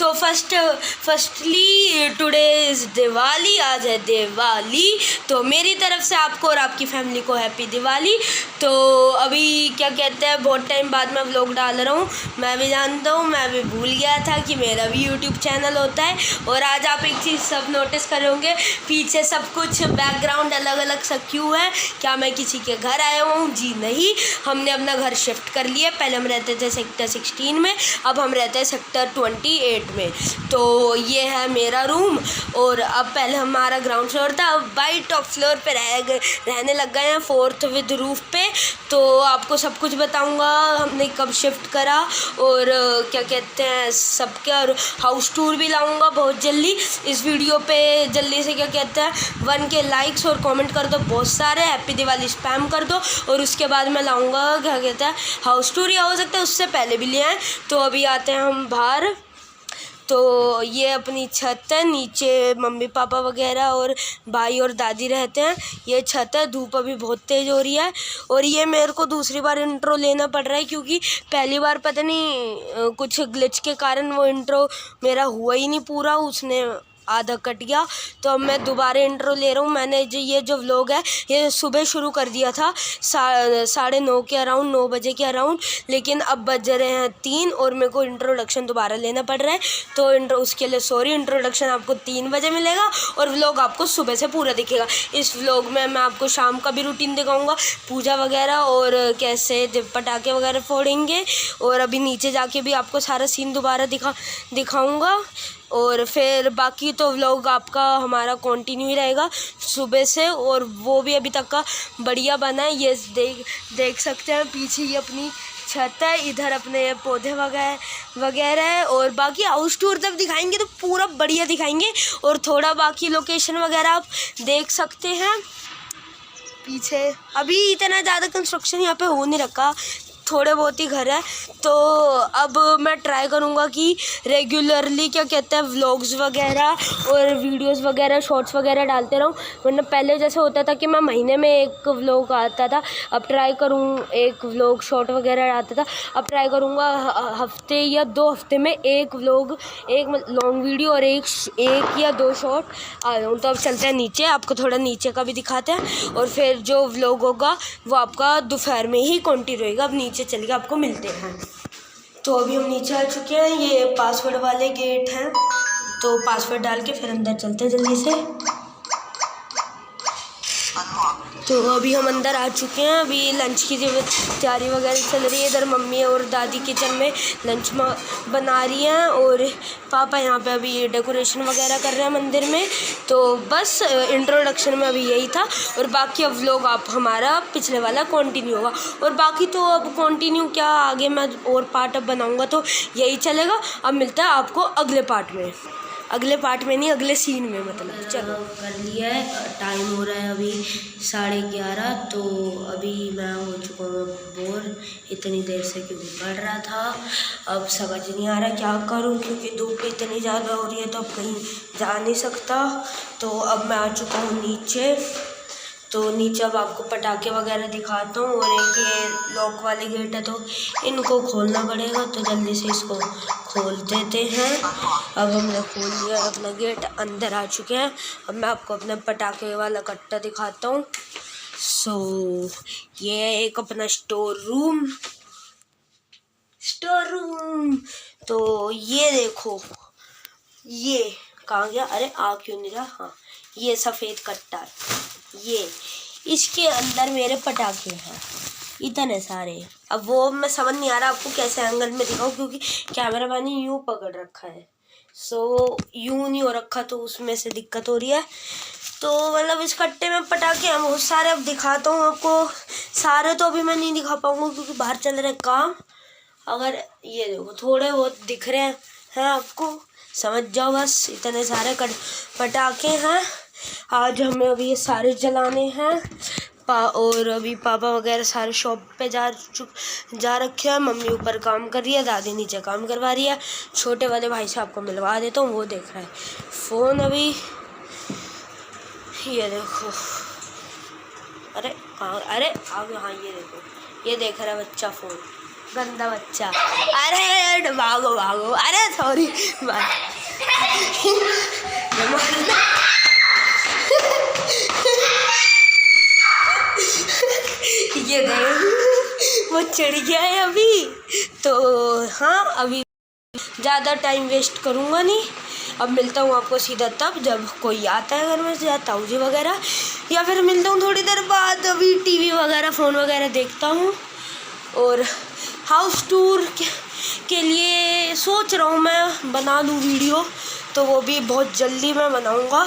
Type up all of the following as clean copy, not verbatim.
So firstly today is Diwali, आज है दिवाली। तो मेरी तरफ से आपको और आपकी फैमिली को हैप्पी दिवाली। तो अभी क्या कहते हैं, बहुत टाइम बाद मैं व्लॉग डाल रहा हूँ। मैं भी जानता हूँ, मैं भी भूल गया था कि मेरा भी यूट्यूब चैनल होता है। और आज आप एक चीज़ सब नोटिस करोगे, पीछे सब कुछ बैकग्राउंड अलग अलग सा क्यों है? क्या मैं किसी के घर आया हूँ? जी नहीं, हमने अपना घर शिफ्ट कर लिया। पहले हम रहते थे सेक्टर 16 में, अब हम रहते हैं सेक्टर 28 में। तो ये है मेरा रूम। और अब पहले हमारा ग्राउंड फ्लोर था, अब बाई टॉप फ्लोर पे रहने लग गए हैं, 4th विद रूफ पे। तो आपको सब कुछ बताऊंगा, हमने कब शिफ्ट करा और क्या कहते हैं सबके, और हाउस टूर भी लाऊंगा बहुत जल्दी इस वीडियो पे। जल्दी से क्या कहते हैं 1K लाइक्स और कमेंट कर दो बहुत सारे, हैप्पी दिवाली स्पैम कर दो। और उसके बाद मैं लाऊंगा क्या कहते हैं हाउस टूर, या हो सकता है उससे पहले भी ले आए। तो अभी आते हैं हम बाहर। तो ये अपनी छत है, नीचे मम्मी पापा वगैरह और भाई और दादी रहते हैं। ये छत है, धूप अभी बहुत तेज़ हो रही है। और ये मेरे को दूसरी बार इंट्रो लेना पड़ रहा है, क्योंकि पहली बार पता नहीं कुछ ग्लिच के कारण वो इंट्रो मेरा हुआ ही नहीं पूरा, उसने आधा कट गया। तो अब मैं दोबारा इंट्रो ले रहा हूँ। मैंने ये जो व्लॉग है ये सुबह शुरू कर दिया था 9:30 के अराउंड, 9 बजे के अराउंड, लेकिन अब बज रहे हैं 3 और मेरे को इंट्रोडक्शन दोबारा लेना पड़ रहा है। तो उसके लिए सॉरी, इंट्रोडक्शन आपको 3 बजे मिलेगा और व्लॉग आपको सुबह से पूरा दिखेगा। इस व्लॉग में मैं आपको शाम का भी रूटीन दिखाऊँगा, पूजा वगैरह और कैसे पटाखे वगैरह फोड़ेंगे। और अभी नीचे जाके भी आपको सारा सीन दोबारा दिखाऊँगा। और फिर बाकी तो व्लॉग आपका हमारा कंटिन्यू ही रहेगा सुबह से, और वो भी अभी तक का बढ़िया बना है। ये देख सकते हैं पीछे ये अपनी छत है, इधर अपने पौधे वगैरह है। और बाकी हाउस टूर तब दिखाएंगे तो पूरा बढ़िया दिखाएंगे, और थोड़ा बाकी लोकेशन वगैरह आप देख सकते हैं पीछे। अभी इतना ज़्यादा कंस्ट्रक्शन यहाँ पे हो नहीं रखा, थोड़े बहुत ही घर है। तो अब मैं ट्राई करूँगा कि रेगुलरली क्या कहते हैं व्लॉग्स वगैरह और वीडियोस वगैरह शॉर्ट्स वगैरह डालते रहूँ। वरना पहले जैसे होता था कि मैं महीने में एक व्लॉग आता था, अब ट्राई करूँ एक व्लॉग शॉर्ट वगैरह आता था, अब ट्राई करूँगा हफ्ते या 2 हफ्ते में एक व्लॉग, एक लॉन्ग वीडियो और एक या 2 शॉर्ट आ जाऊँ। तो अब चलते हैं नीचे, आपको थोड़ा नीचे का भी दिखाते हैं, और फिर जो व्लॉग होगा वो आपका दोपहर में ही कंटिन्यू रहेगा। अब नीचे चलिए, आपको मिलते हैं। तो अभी हम नीचे आ चुके हैं, ये पासवर्ड वाले गेट हैं। तो पासवर्ड डाल के फिर अंदर चलते हैं जल्दी से। तो अभी हम अंदर आ चुके हैं। अभी लंच की तैयारी वगैरह चल रही है। इधर मम्मी और दादी किचन में लंच बना रही हैं, और पापा यहाँ पे अभी डेकोरेशन वगैरह कर रहे हैं मंदिर में। तो बस इंट्रोडक्शन में अभी यही था, और बाकी अब व्लॉग आप हमारा पिछले वाला कंटिन्यू होगा। और बाकी तो अब कंटिन्यू क्या, आगे मैं और पार्ट अब बनाऊँगा तो यही चलेगा। अब मिलता है आपको अगले पार्ट में, अगले पार्ट में नहीं अगले सीन में, मतलब। चलो कर लिया है, टाइम हो रहा है अभी 11:30। तो अभी मैं हो चुका हूँ बोर इतनी देर से, क्योंकि पढ़ रहा था। अब समझ नहीं आ रहा क्या करूँ, क्योंकि धूप इतनी ज़्यादा हो रही है तो अब कहीं जा नहीं सकता। तो अब मैं आ चुका हूँ नीचे। तो नीचे अब आपको पटाखे वगैरह दिखाता हूँ, और एक ये लॉक वाले गेट है तो इनको खोलना पड़ेगा। तो जल्दी से इसको खोल देते हैं। अब हमने खोल दिया अपना गेट, अंदर आ चुके हैं। अब मैं आपको अपना पटाखे वाला कट्टा दिखाता हूँ। सो ये है एक अपना स्टोर रूम। तो ये देखो, ये कहाँ गया? अरे आ क्यों नहीं रहा? हाँ, ये सफ़ेद कट्टा है, ये इसके अंदर मेरे पटाखे हैं इतने सारे। अब वो मैं समझ नहीं आ रहा आपको कैसे एंगल में दिखाऊं, क्योंकि कैमरा मैंने यूँ पकड़ रखा है। सो यूँ नहीं हो रखा, तो उसमें से दिक्कत हो रही है। तो मतलब इस कट्टे में पटाखे हैं बहुत सारे। अब दिखाता हूँ आपको सारे, तो अभी मैं नहीं दिखा पाऊँगा क्योंकि बाहर चल रहे काम। अगर ये देखो थोड़े बहुत दिख रहे हैं आपको, समझ जाओ बस, इतने सारे पटाखे हैं। आज हमें अभी ये सारे जलाने हैं। और अभी पापा वगैरह सारे शॉप पे जा रखे हैं। मम्मी ऊपर काम कर रही है, दादी नीचे काम करवा रही है। छोटे वाले भाई से आपको मिलवा देता हूँ, वो देख रहा है फ़ोन अभी। ये देखो, अरे आगे, हाँ ये देखो, ये देख रहा है बच्चा फ़ोन। गंदा बच्चा। अरे भागो भागो, अरे सॉरी ये वो चिढ़ गया है अभी। तो हाँ, अभी ज़्यादा टाइम वेस्ट करूँगा नहीं। अब मिलता हूँ आपको सीधा तब जब कोई आता है घर में से, या ताऊजी वगैरह, या फिर मिलता हूँ थोड़ी देर बाद। अभी टीवी वगैरह फ़ोन वगैरह देखता हूँ। और हाउस टूर के लिए सोच रहा हूँ मैं बना लूँ वीडियो, तो वो भी बहुत जल्दी मैं बनाऊँगा।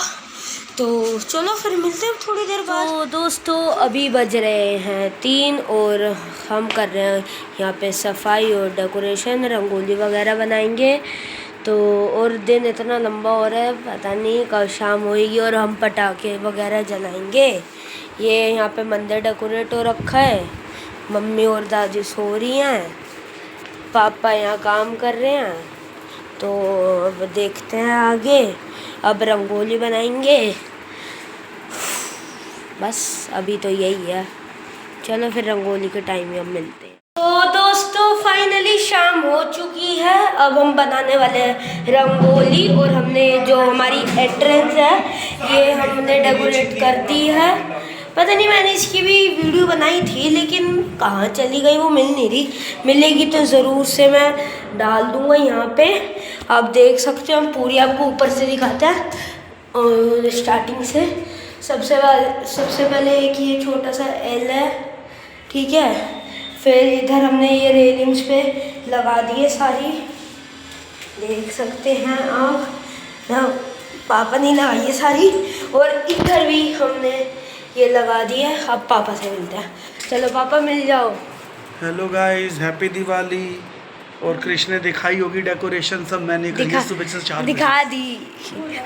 तो चलो फिर मिलते हैं थोड़ी देर बाद। तो दोस्तों अभी बज रहे हैं 3 और हम कर रहे हैं यहाँ पे सफाई और डेकोरेशन, रंगोली वगैरह बनाएंगे। तो और दिन इतना लंबा हो रहा है, पता नहीं कब शाम होएगी और हम पटाखे वगैरह जलाएंगे। ये यहाँ पे मंदिर डेकोरेट हो रखा है। मम्मी और दादी सो रही हैं, पापा यहाँ काम कर रहे हैं। तो अब देखते हैं आगे, अब रंगोली बनाएंगे। बस अभी तो यही है। चलो फिर रंगोली के टाइम में हम मिलते हैं। तो दोस्तों फाइनली शाम हो चुकी है। अब हम बनाने वाले हैं रंगोली, और हमने जो हमारी एंट्रेंस है ये हमने डेकोरेट कर दी है। पता नहीं, मैंने इसकी भी वीडियो बनाई थी लेकिन कहाँ चली गई, वो मिल नहीं रही। मिलेगी तो ज़रूर से मैं डाल दूँगा यहाँ पे। आप देख सकते हो, हम पूरी आपको ऊपर से दिखाते हैं और स्टार्टिंग से। सबसे पहले एक ये छोटा सा एल है, ठीक है। फिर इधर हमने ये रेलिंग्स पे लगा दिए सारी, देख सकते हैं आप ना, पापा ने लगाई है सारी। और इधर भी हमने ये लगा दिया। अब पापा से मिलते हैं। चलो पापा मिल जाओ। Hello guys, happy Diwali. और कृष्ण ने दिखाई होगी डेकोरेशन सब मैंने करी सुबह से 4 बजे दिखा दी।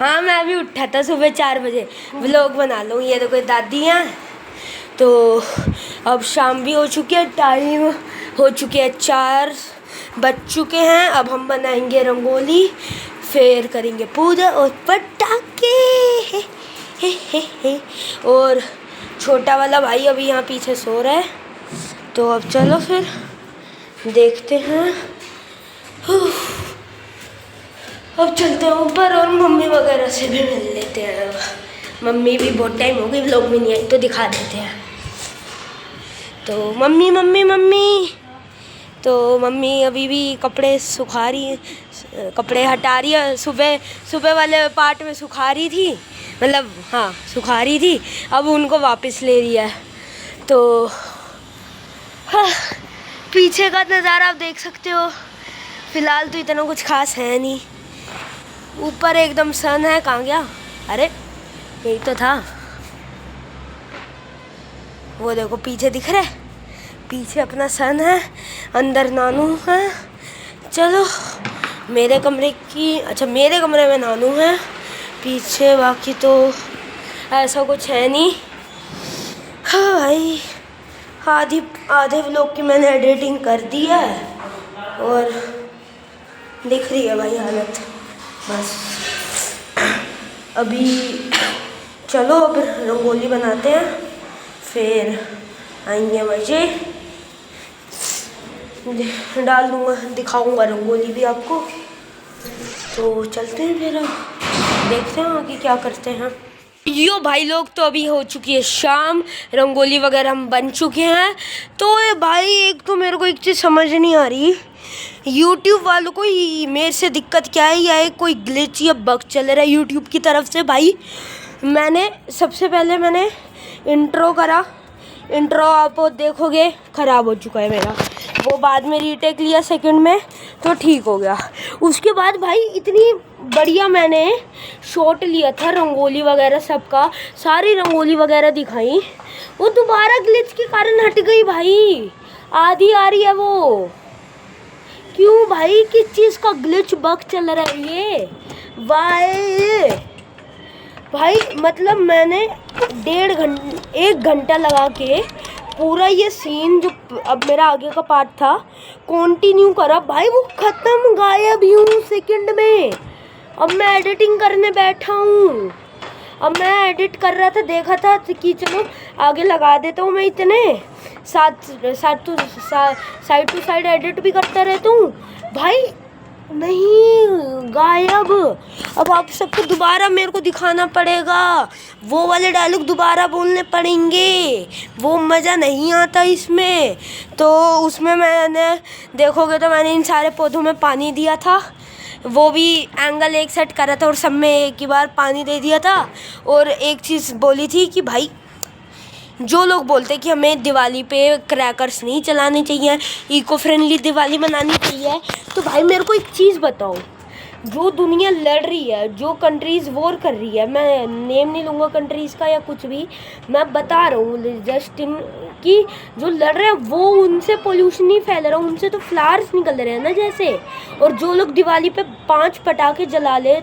हाँ मैं भी उठा था सुबह 4 बजे, व्लॉग बना लूँ। ये तो कोई दादी हैं। तो अब शाम भी हो चुकी है, टाइम हो चुके हैं 4 बज चुके हैं। अब हम बनाएंगे रंगोली, फिर करेंगे पूजा और पटाखे। हे। और छोटा वाला भाई अभी यहाँ पीछे सो रहा है। तो अब चलो फिर देखते हैं। अब चलते हैं ऊपर और मम्मी वगैरह से भी मिल लेते हैं। मम्मी भी बहुत टाइम हो गई व्लॉग में नहीं आई, तो दिखा देते हैं। तो मम्मी तो मम्मी अभी भी कपड़े सुखा रही है, कपड़े हटा रही है। सुबह वाले पार्ट में सुखा रही थी, मतलब हाँ सुखा रही थी, अब उनको वापस ले रही है। तो हाँ, पीछे का नज़ारा आप देख सकते हो। फ़िलहाल तो इतना कुछ खास है नहीं। ऊपर एकदम सन है, कहाँ गया? अरे यही तो था। वो देखो पीछे दिख रहा है, पीछे अपना सन है, अंदर नानू है। चलो मेरे कमरे में नानू है पीछे, बाकी तो ऐसा कुछ है नहीं। हाँ भाई, आधे व्लॉग की मैंने एडिटिंग कर दी है और दिख रही है भाई हालत। बस अभी चलो अब रंगोली बनाते हैं, फिर आएंगे मजे। डाल दूँगा, दिखाऊंगा रंगोली भी आपको। तो चलते हैं फिर, अब देखते हैं आगे क्या करते हैं। यो भाई लोग, तो अभी हो चुकी है शाम, रंगोली वगैरह हम बन चुके हैं। तो ये भाई एक तो मेरे को एक चीज़ समझ नहीं आ रही, YouTube वालों को मेरे से दिक्कत क्या है, या एक कोई ग्लिच या बग चल रहा है YouTube की तरफ से। भाई सबसे पहले मैंने इंट्रो करा, इंट्रो आप देखोगे ख़राब हो चुका है मेरा। वो बाद में रीटेक लिया सेकंड में तो ठीक हो गया। उसके बाद भाई इतनी बढ़िया मैंने शॉट लिया था रंगोली वगैरह सबका, सारी रंगोली वगैरह दिखाई, वो दोबारा ग्लिच के कारण हट गई भाई। आधी आ रही है वो, क्यों भाई? किस चीज़ का ग्लिच बग चल रहा है ये? वाई भाई, मतलब मैंने 1 घंटा लगा के पूरा ये सीन जो अब मेरा आगे का पार्ट था कंटिन्यू करा भाई, वो ख़त्म, गायब यूँ सेकंड में। अब मैं एडिटिंग करने बैठा हूँ, अब मैं एडिट कर रहा था, देखा था कि चलो आगे लगा देता हूँ मैं इतने साइड टू साइड एडिट भी करता रहता हूँ भाई, नहीं गायब। अब आप सबको दोबारा मेरे को दिखाना पड़ेगा, वो वाले डायलॉग दोबारा बोलने पड़ेंगे, वो मज़ा नहीं आता इसमें। तो उसमें मैंने देखोगे तो मैंने इन सारे पौधों में पानी दिया था, वो भी एंगल एक सेट करा था और सब में एक ही बार पानी दे दिया था। और एक चीज़ बोली थी कि भाई जो लोग बोलते हैं कि हमें दिवाली पे क्रैकर्स नहीं चलाने चाहिए, इको फ्रेंडली दिवाली मनानी चाहिए, तो भाई मेरे को एक चीज़ बताओ, जो दुनिया लड़ रही है, जो कंट्रीज़ वॉर कर रही है, मैं नेम नहीं लूँगा कंट्रीज़ का या कुछ भी, मैं बता रहा हूँ जस्ट इन कि जो लड़ रहे हैं वो उनसे पोल्यूशन नहीं फैल रहा, उनसे तो फ्लावर्स निकल रहे हैं ना जैसे। और जो लोग दिवाली पे 5 पटाखे जला ले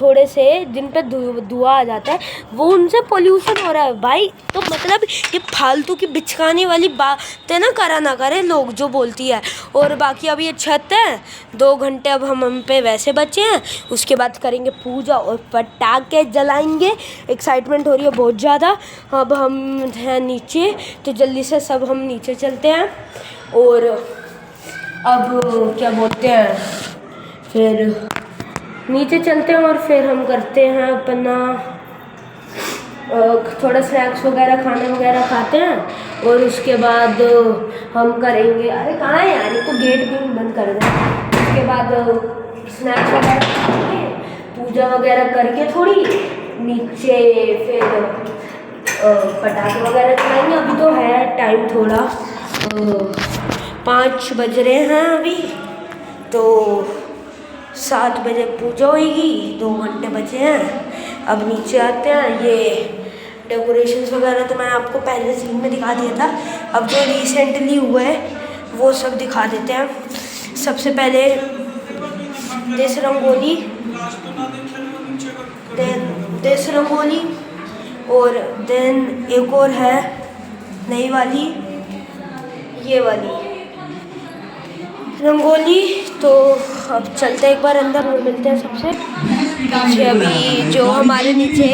थोड़े से, जिन पे धुआं आ जाता है, वो उनसे पोल्यूशन हो रहा है भाई। तो मतलब ये फालतू की बिचकाने वाली बातें ना करा ना करें लोग जो बोलती है। और बाकी अभी ये छत है, 2 घंटे अब हम पे वैसे बचे हैं, उसके बाद करेंगे पूजा और पटाखे जलाएंगे। एक्साइटमेंट हो रही है बहुत ज़्यादा। अब हम हैं नीचे, तो जल्दी से सब हम नीचे चलते हैं और अब क्या बोलते हैं, फिर नीचे चलते हैं और फिर हम करते हैं अपना थोड़ा स्नैक्स वगैरह खाने वगैरह खाते हैं और उसके बाद हम करेंगे, अरे कहाँ है यार, ये तो गेट भी बंद कर दें। उसके बाद स्नैक्स वगैरह खाएंगे, पूजा वगैरह करके थोड़ी नीचे फिर पटाखे वगैरह चलाएंगे। अभी तो है टाइम थोड़ा, 5 बज रहे हैं अभी, तो 7 बजे पूजा होगी, 2 घंटे बचे हैं। अब नीचे आते हैं, ये डेकोरेशंस वगैरह तो मैं आपको पहले सीन में दिखा दिया था, अब जो रिसेंटली हुआ है वो सब दिखा देते हैं। सबसे पहले देश रंगोली, देश रंगोली, और देन एक और है नई वाली, ये वाली रंगोली। तो अब चलते एक बार अंदर और मिलते हैं सबसे पीछे। अभी जो हमारे नीचे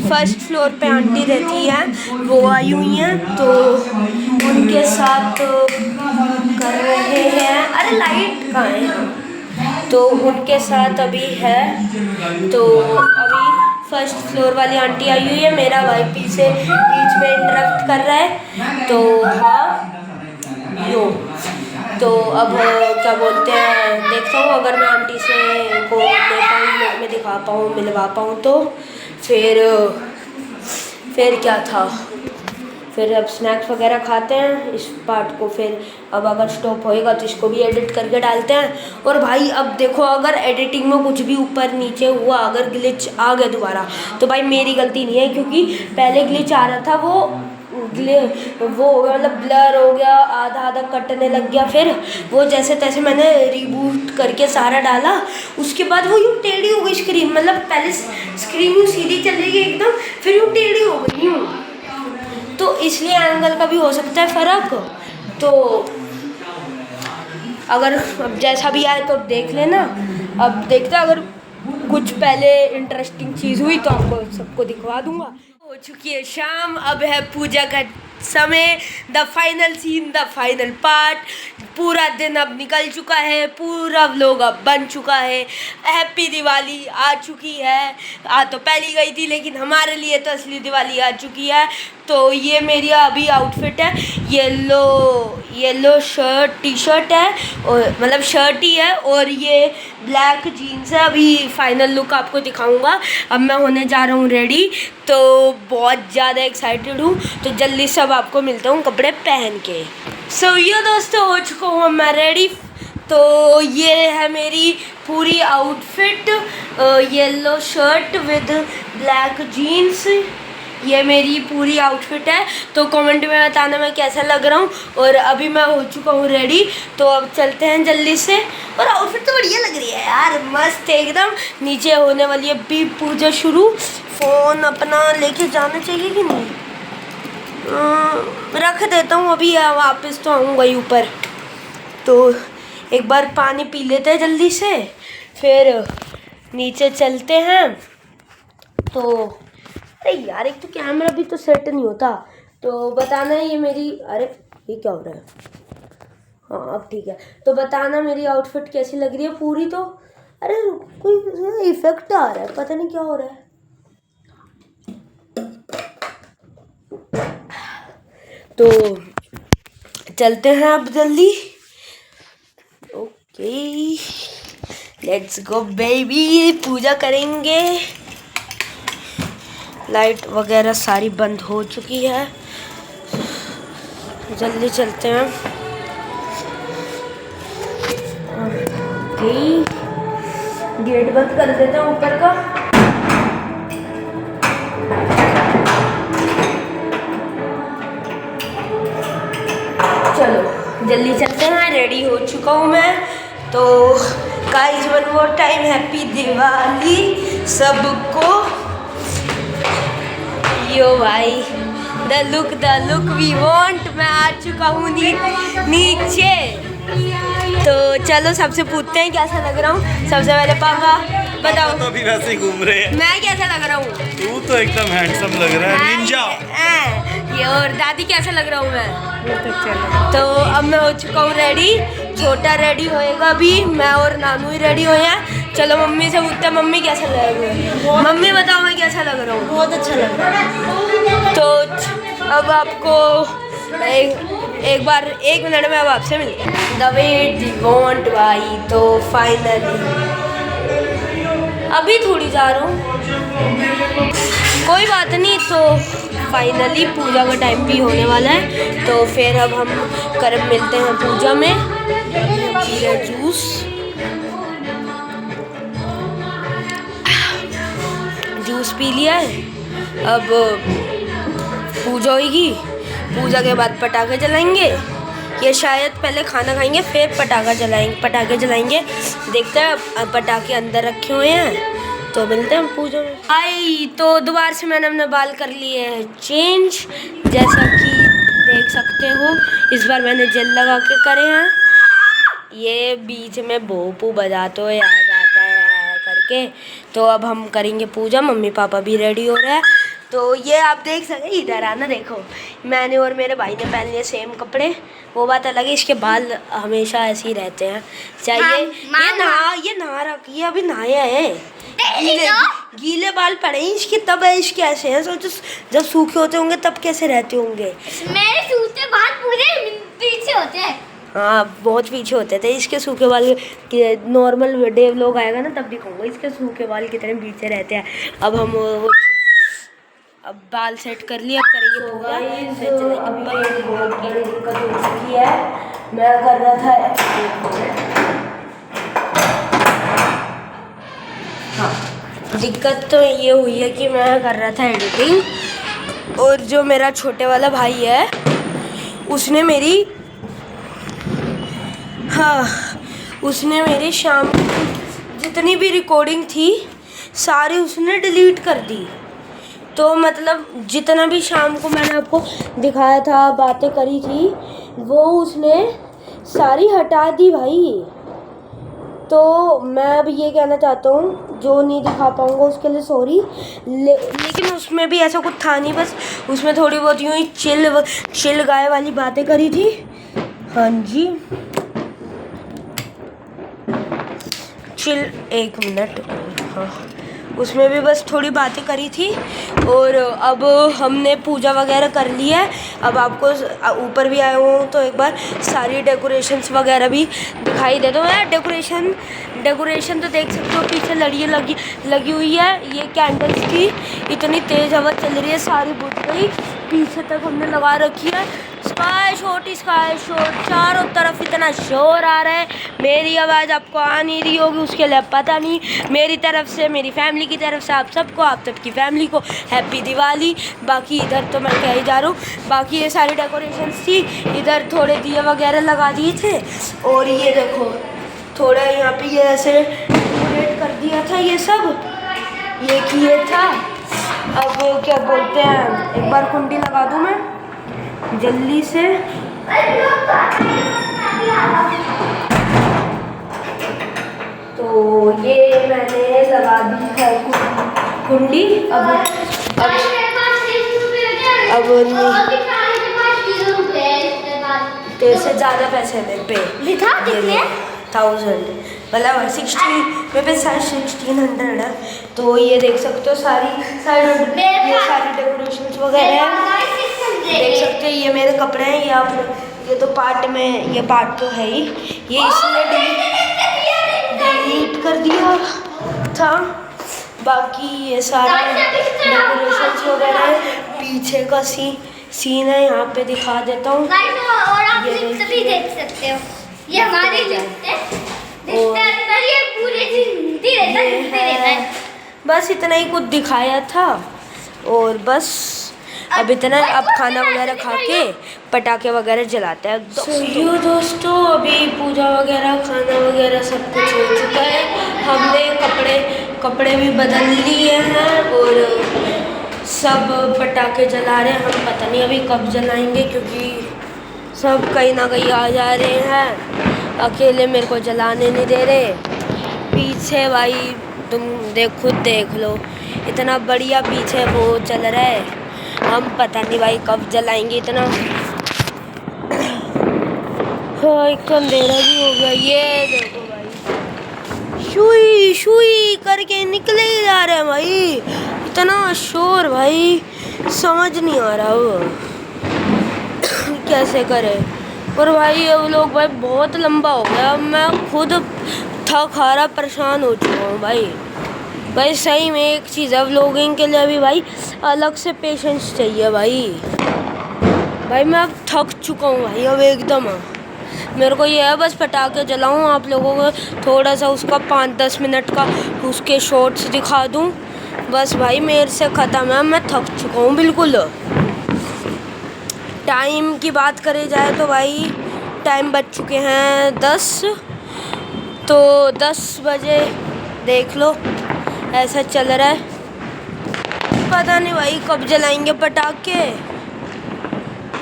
फर्स्ट फ्लोर पे आंटी रहती हैं वो आई हुई हैं, तो उनके साथ कर रहे हैं, अरे लाइट कहाँ है, तो उनके साथ अभी है। तो अभी फर्स्ट फ्लोर वाली आंटी आई हुई है, मेरा भाई पीछे बीच में इंटरप्ट कर रहा है। तो हाँ यो, तो अब क्या बोलते हैं, देखता हूँ अगर मैं आंटी से को ले पाऊँ, मैं दिखा पाऊँ, मिलवा पाऊँ, तो फिर क्या था, फिर अब स्नैक्स वगैरह खाते हैं इस पार्ट को, फिर अब अगर स्टॉप होएगा तो इसको भी एडिट करके डालते हैं। और भाई अब देखो, अगर एडिटिंग में कुछ भी ऊपर नीचे हुआ, अगर ग्लिच आ गया दोबारा, तो भाई मेरी गलती नहीं है, क्योंकि पहले ग्लिच आ रहा था, वो हो गया, मतलब ब्लर हो गया, आधा आधा कटने लग गया, फिर वो जैसे तैसे मैंने रिबूट करके सारा डाला, उसके बाद वो यूँ टेढ़ी हो गई स्क्रीन, मतलब पहले स्क्रीन यूँ सीधी चल रही है एकदम, फिर यूँ टेढ़ी हो गई यूँ, तो इसलिए एंगल का भी हो सकता है फ़र्क। तो अगर अब जैसा भी आए तो अब देख लेना, अब देखते अगर कुछ पहले इंटरेस्टिंग चीज़ हुई तो आपको सबको दिखवा दूंगा। हो चुकी है शाम, अब है पूजा का समय, the final scene, the final part. पूरा दिन अब निकल चुका है, पूरा व्लॉग अब बन चुका है। हैप्पी दिवाली आ चुकी है, आ तो पहली गई थी, लेकिन हमारे लिए तो असली दिवाली आ चुकी है। तो ये मेरी अभी आउटफिट है, येलो शर्ट टी शर्ट है, और मतलब शर्ट ही है, और ये ब्लैक जीन्स है। अभी फाइनल लुक आपको दिखाऊंगा। अब मैं होने जा रहा हूँ रेडी, तो बहुत ज़्यादा एक्साइटेड हूँ, तो जल्दी से अब आपको मिलता हूँ कपड़े पहन के। सो ये दोस्तों, हो चुका हूँ मैं रेडी। तो ये है मेरी पूरी outfit, yellow shirt with black jeans, ये मेरी पूरी आउटफिट है। तो कमेंट में बताना मैं कैसा लग रहा हूँ। और अभी मैं हो चुका हूँ रेडी, तो अब चलते हैं जल्दी से। और आउटफिट तो बढ़िया लग रही है यार, मस्त एकदम। नीचे होने वाली है भी पूजा शुरू। फ़ोन अपना लेके जाना चाहिए कि नहीं, रख देता हूँ अभी, वापस तो आऊँगा ही ऊपर। तो एक बार पानी पी लेते हैं जल्दी से, फिर नीचे चलते हैं। तो अरे यार एक तो कैमरा भी तो सेट नहीं होता। तो बताना ये मेरी, अरे ये क्या हो रहा है? हाँ अब ठीक है। तो बताना मेरी आउटफिट कैसी लग रही है पूरी। तो अरे कोई इफेक्ट आ रहा है, पता नहीं क्या हो रहा है। तो चलते हैं अब जल्दी। ओके लेट्स गो बेबी, पूजा करेंगे। लाइट वगैरह सारी बंद हो चुकी है, जल्दी चलते हैं। ओके गेट बंद कर देते हैं ऊपर का। चलो जल्दी चलते हैं, रेडी हो चुका हूँ मैं। तो guys one more time happy Diwali सबको। यो भाई द लुक वी वांट। मैं आ चुका हूँ नीचे। तो चलो सबसे पूछते हैं कैसा लग रहा हूँ। सबसे पहले पापा बताओ। तो अभी वैसे ही घूम रहे हैं। मैं कैसा लग रहा हूँ? तू तो एकदम हैंडसम लग रहा है, निंजा। ये और दादी कैसा लग रहा हूँ मैं? तो अब मैं हो चुका हूँ रेडी। छोटा रेडी होएगा अभी, मैं और नानू ही रेडी हुए हैं। चलो मम्मी से पूछते हैं मम्मी कैसा लग रहा है। मम्मी बताओ मैं कैसा लग रहा हूँ? बहुत अच्छा लग रहा है। तो अब आपको एक बार 1 मिनट में अब आपसे मिलते हैं। द वेट दी वांट भाई। तो फाइनली अभी थोड़ी जा रहा हूँ, कोई बात नहीं। तो फाइनली पूजा का टाइम भी होने वाला है। तो फिर अब हम मिलते हैं पूजा में। जूस पी लिया है, अब पूजा होगी। पूजा के बाद पटाखे जलाएंगे। ये शायद पहले खाना खाएंगे फिर पटाखे जलाएंगे। देखते हैं, अब पटाखे अंदर रखे हुए हैं। तो मिलते हैं पूजा में। आई तो दोबारा से मैंने अपने बाल कर लिए हैं चेंज, जैसा कि देख सकते हो। इस बार मैंने जेल लगा के करे हैं। ये बीच में भोपू बजाते हुए आ जाता है करके। तो अब हम करेंगे पूजा। मम्मी पापा भी रेडी हो रहे हैं। तो ये आप देख सकते, इधर आना देखो, मैंने और मेरे भाई ने पहन लिए सेम कपड़े। वो बात अलग है, इसके बाल हमेशा ऐसे ही रहते हैं। चाहिए ये नहा रखी है, अभी नहाया है। गीले बाल पड़े हैं इसके, तब इसके ऐसे हैं। सोचो जब सूखे होते होंगे तब कैसे रहते होंगे। मेरे सूखे बाल पूरे पीछे होते हैं। हाँ बहुत पीछे होते थे इसके सूखे बाल। नॉर्मल डे लोग आएगा ना तब दिखाऊंगा इसके सूखे बाल कितने पीछे रहते हैं। अब हम अब बाल सेट कर लिया, अब करेंगे पूजा। दिक्कत हो चुकी है, मैं कर रहा था। हाँ दिक्कत तो ये हुई है कि मैं कर रहा था एडिटिंग, और जो मेरा छोटे वाला भाई है उसने मेरी शाम की जितनी भी रिकॉर्डिंग थी सारी उसने डिलीट कर दी। तो मतलब जितना भी शाम को मैंने आपको दिखाया था, बातें करी थी, वो उसने सारी हटा दी भाई। तो मैं अब ये कहना चाहता हूँ, जो नहीं दिखा पाऊँगा उसके लिए सॉरी। लेकिन उसमें भी ऐसा कुछ था नहीं, बस उसमें थोड़ी बहुत यूँ ही चिल गाय वाली बातें करी थी। हाँ जी चिल, 1 मिनट। हाँ उसमें भी बस थोड़ी बातें करी थी। और अब हमने पूजा वगैरह कर ली है। अब आपको ऊपर भी आया हूँ तो एक बार सारी डेकोरेशंस वगैरह भी दिखाई दे दो। यार डेकोरेशन तो देख सकते हो, पीछे लड़ियाँ लगी हुई है। ये कैंडल्स की इतनी तेज़ हवा चल रही है, सारी बुझ गई। पीछे तक हमने लगा रखी है। स्काई शॉट चारों तरफ इतना शोर आ रहा है। मेरी आवाज़ आपको आ नहीं रही होगी, उसके लिए पता नहीं। मेरी तरफ से, मेरी फैमिली की तरफ से आप सबकी फैमिली को हैप्पी दिवाली। बाकी इधर तो मैं कह ही जा रहा हूँ, बाकी ये सारी डेकोरेशंस थी। इधर थोड़े दिए वगैरह लगा दिए थे, और ये देखो थोड़ा यहाँ पे ये ऐसे डेकोरेट कर दिया था। ये सब ये किए था। अब क्या बोलते हैं, एक बार कुंडी लगा दूँ मैं जल्दी से। तो ये मैंने लगा दी है कुंडी। अब गाइस मेरे पास 30 रुपए होते हैं अब और दिखाने के पास 0 रुपए है इसके बाद तेरे से ज़्यादा पैसे मेरे पे दिखा कितने 1000 मतलब 16 मेरे पे 1600 है। तो ये देख सकते हो सारी ये सारी डेकोरेशंस वगैरह है, देख सकते हो। ये मेरे कपड़े हैं, ये आप ये तो पार्ट में, ये पार्ट तो है ही, ये इसने डिलीट कर दिया था। बाकी ये सारा डेकोरेशंस वगैरह है, पीछे का सीन है, यहाँ पे दिखा देता हूँ। गाइस और आप ये लिफ्ट भी देख सकते हो, ये हमारी लिफ्ट है। लिफ्ट अंदर ये पूरे दिन घूमती रहता है। बस इतना ही कुछ दिखाया था और बस अब इतना। अब खाना वगैरह खा के पटाखे वगैरह जलाते हैं। तो दोस्तों अभी पूजा वगैरह खाना वगैरह सब कुछ हो चुका है। हमने कपड़े भी बदल लिए हैं और सब पटाखे जला रहे हैं। हम पता नहीं अभी कब जलाएंगे क्योंकि सब कहीं ना कहीं आ जा रहे हैं, अकेले मेरे को जलाने नहीं दे रहे। पीछे भाई तुम खुद देख लो, इतना बढ़िया पीछे वो चल रहा है। हम पता नहीं भाई कब जलाएंगे इतना। हाँ एक अंधेरा भी हो गया। ये देखो भाई शुई शुई करके निकले ही जा रहे हैं भाई, इतना शोर भाई समझ नहीं आ रहा वो कैसे करे। और भाई ये लोग भाई बहुत लंबा हो गया, मैं खुद थक हारा परेशान हो चुका हूँ भाई सही में एक चीज़ है, व्लॉगिंग के लिए भी भाई अलग से पेशेंस चाहिए भाई मैं अब थक चुका हूँ भाई अब एकदम। मेरे को ये है बस पटाखे जलाऊँ, आप लोगों को थोड़ा सा उसका 5-10 मिनट का उसके शॉर्ट्स दिखा दूँ, बस भाई मेरे से ख़त्म है। मैं थक चुका हूँ बिल्कुल। टाइम की बात करी जाए तो भाई टाइम बज चुके हैं 10, तो 10 बजे देख लो ऐसा चल रहा है। पता नहीं भाई कब जलाएंगे पटाखे।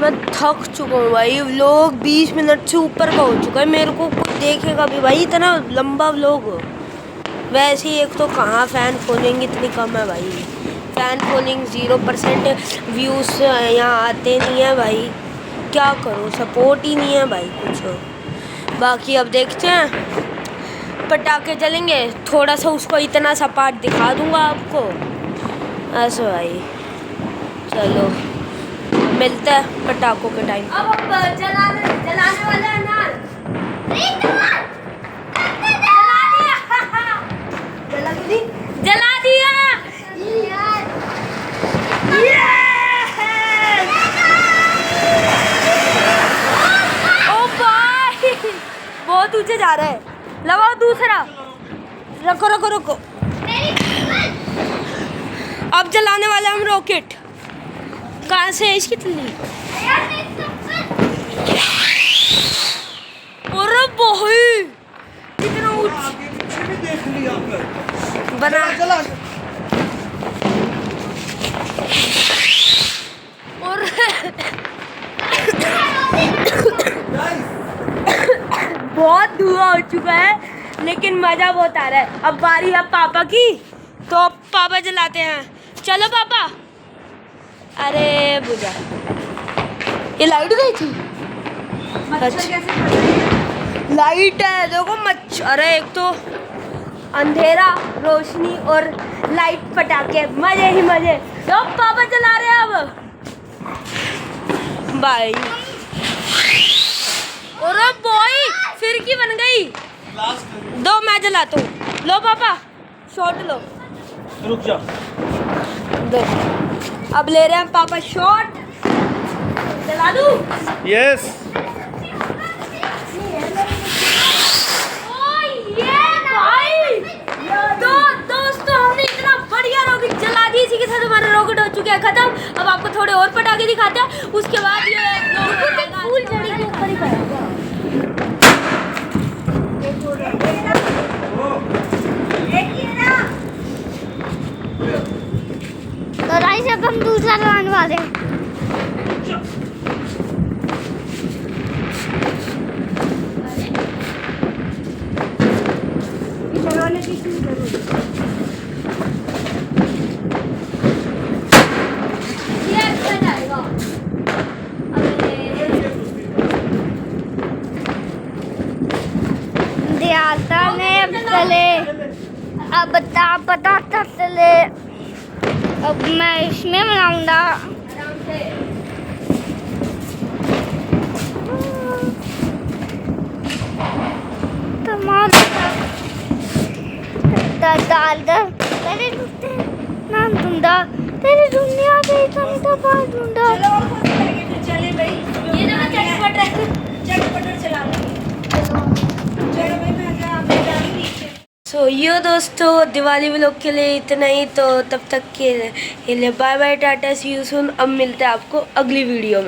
मैं थक चुका हूँ भाई, व्लॉग 20 मिनट से ऊपर का हो चुका है। मेरे को कुछ देखेगा भी भाई इतना लंबा व्लॉग। वैसे ही एक तो कहाँ फ़ैन फॉलोइंग इतनी कम है भाई, फ़ैन फॉलोइंग 0%, व्यूज़ यहाँ आते नहीं है भाई, क्या करूँ, सपोर्ट ही नहीं है भाई कुछ। बाकी अब देखते हैं पटाखे जलेंगे, थोड़ा सा उसको इतना सा पार्ट दिखा दूँगा आपको ऐसा भाई। चलो मिलते हैं पटाखों के टाइम। अब जलाने वाले हैं ना, जला दिया। ओ भाई बहुत ऊंचे जा रहा है, लगाओ दूसरा। रखो अब जलाने वाले हम रॉकेट। कहाँ से है इसकी तिल्ली? अरे भाई इतना बना और बहुत धुआं हो चुका है लेकिन मज़ा बहुत आ रहा है। अब बारी है पापा की, तो पापा जलाते हैं। चलो पापा। अरे बुझा, ये लाइट गई थी। अच्छा लाइट है देखो मच्छर। अरे एक तो अंधेरा, रोशनी और लाइट, पटाखे, मजे ही मजे। तो पापा चला रहे हैं अब बाई। अरे बॉय फिरकी बन गई। दो मैं जलाता हूँ। लो पापा शॉट लो। रुक जा। दो अब ले रहे हैं पापा शॉट। जला दूँ? यस। दोस्तों हमने इतना बढ़िया रॉकेट जला दी। इसी के साथ हमारा रॉकेट हो चुका है खत्म। अब आपको थोड़े और पटाखे दिखाते हैं, उसके बाद ये फूल झड़ी के ऊपर ही पड़ेगा। तो गाइस अब हम दूसरा जलाने वाले हैं। डालता नहीं पहले, अब बताता चले। अब मैं इसमें बनाऊंगा। टमाटर डालकर पहले नाम ढूंढा, तेरी दुनिया गई तो बात ढूंढा। चले भाई, ये ना चटपटर चला सो यो दोस्तों, दिवाली व्लॉग के लिए इतना ही। तो तब तक के लिए bye bye, tata, see you soon. अब मिलते हैं आपको अगली वीडियो में।